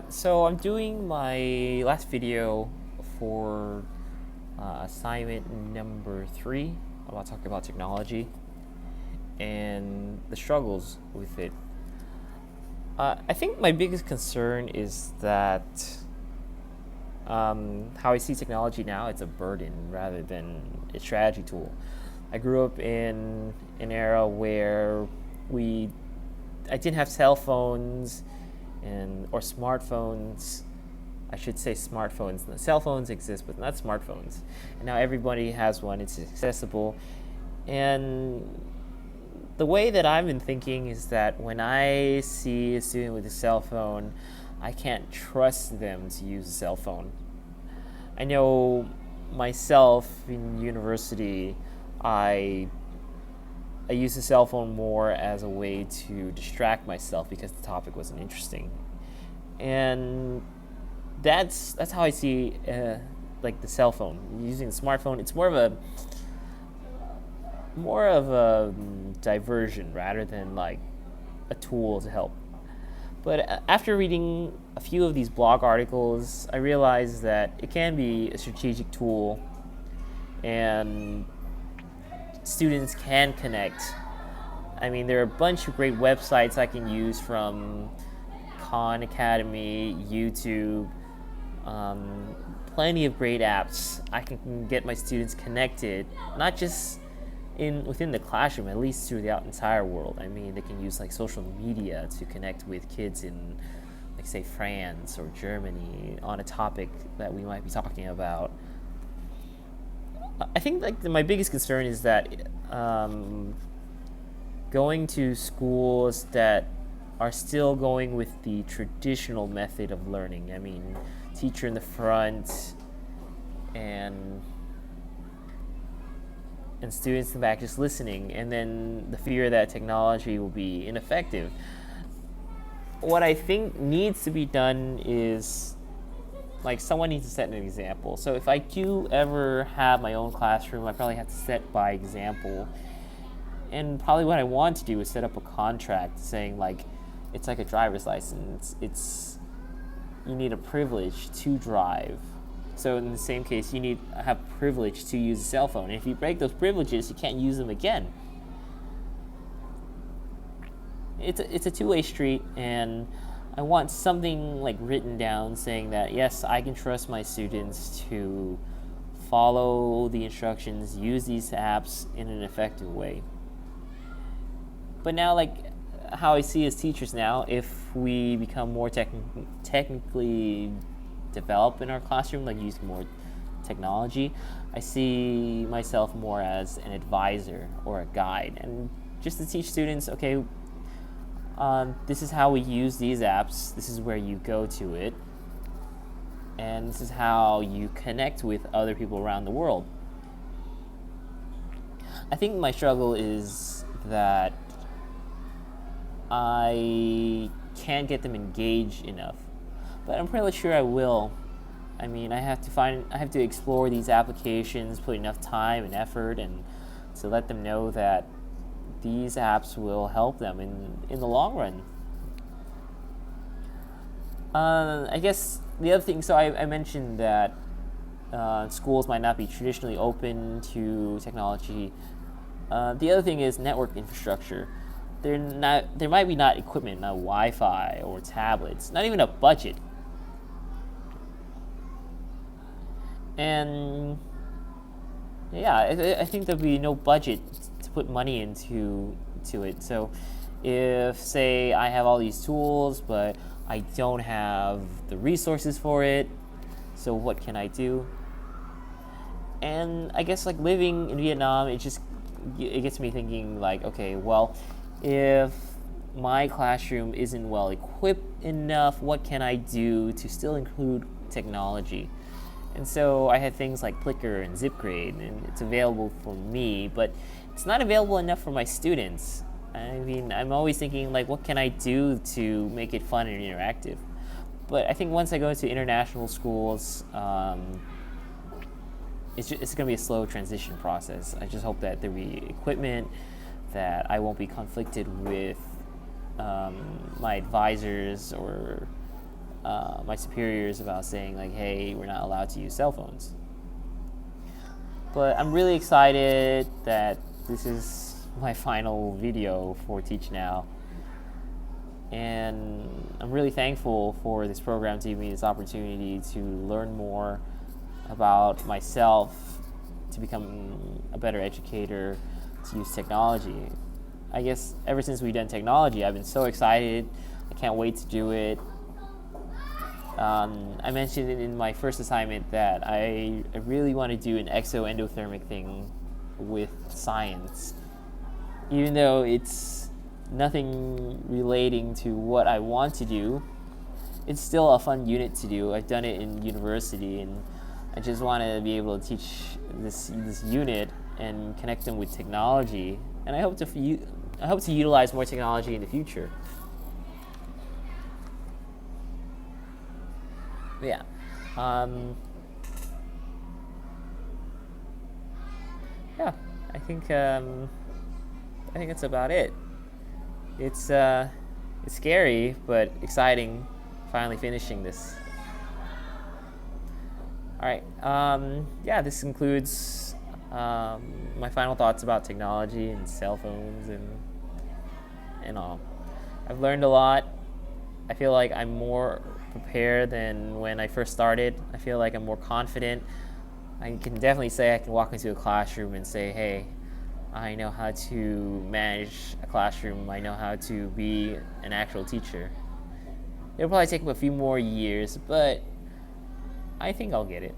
So I'm doing my last video for assignment number 3. I'm about to talk about technology and the struggles with it. I think my biggest concern is that how I see technology now, it's a burden rather than a strategy tool. I grew up in an era where I didn't have cell phones or smartphones. I should say smartphones. Cell phones exist, but not smartphones. And now everybody has one. It's accessible. And the way that I've been thinking is that when I see a student with a cell phone, I can't trust them to use a cell phone. I know myself in university, I use the cell phone more as a way to distract myself because the topic wasn't interesting, and that's how I see like the cell phone. Using the smartphone, it's more of a diversion rather than like a tool to help. But after reading a few of these blog articles, I realized that it can be a strategic tool, and students can connect. I mean, there are a bunch of great websites I can use, from Khan Academy, YouTube, plenty of great apps. I can get my students connected, not just within the classroom, at least throughout the entire world. I mean, they can use like social media to connect with kids in, like, say, France or Germany on a topic that we might be talking about. I think like my biggest concern is that going to schools that are still going with the traditional method of learning. I mean, teacher in the front and students in the back just listening, and then the fear that technology will be ineffective. What I think needs to be done is, like, someone needs to set an example. So if I do ever have my own classroom, I probably have to set by example. And probably what I want to do is set up a contract saying, like, it's like a driver's license. You need a privilege to drive. So in the same case, you need to have privilege to use a cell phone. And if you break those privileges, you can't use them again. It's a two-way street, and I want something like written down saying that, yes, I can trust my students to follow the instructions, use these apps in an effective way. But now, like, how I see as teachers now, if we become more technically developed in our classroom, like using more technology, I see myself more as an advisor or a guide, and just to teach students, okay, this is how we use these apps, this is where you go to it, and this is how you connect with other people around the world. I think my struggle is that I can't get them engaged enough, but I'm pretty sure I will. I mean, I have to explore these applications, put enough time and effort, and to let them know that these apps will help them in the long run. I guess the other thing, so I mentioned that schools might not be traditionally open to technology. The other thing is network infrastructure. There might be not equipment, not Wi-Fi or tablets, not even a budget. And yeah, I think there'll be no budget to put money into it. So if, say, I have all these tools, but I don't have the resources for it, so what can I do? And I guess, like, living in Vietnam, it gets me thinking, like, okay, well, if my classroom isn't well equipped enough, what can I do to still include technology? And so I had things like Plickr and ZipGrade, and it's available for me, but it's not available enough for my students. I mean, I'm always thinking, like, what can I do to make it fun and interactive? But I think once I go to international schools, it's going to be a slow transition process. I just hope that there'll be equipment, that I won't be conflicted with my advisors or my superiors about saying like, hey, we're not allowed to use cell phones. But I'm really excited that this is my final video for Teach Now. And I'm really thankful for this program to give me this opportunity to learn more about myself, to become a better educator, to use technology. I guess ever since we've done technology, I've been so excited. I can't wait to do it. I mentioned in my first assignment that I really want to do an exoendothermic thing with science. Even though it's nothing relating to what I want to do, it's still a fun unit to do. I've done it in university, and I just want to be able to teach this unit and connect them with technology. And I hope to utilize more technology in the future. Yeah. Yeah. I think that's about it. It's scary but exciting, finally finishing this. All right. Yeah. This concludes my final thoughts about technology and cell phones and all. I've learned a lot. I feel like I'm more prepared than when I first started. I feel like I'm more confident. I can definitely say I can walk into a classroom and say, hey, I know how to manage a classroom. I know how to be an actual teacher. It'll probably take a few more years, but I think I'll get it.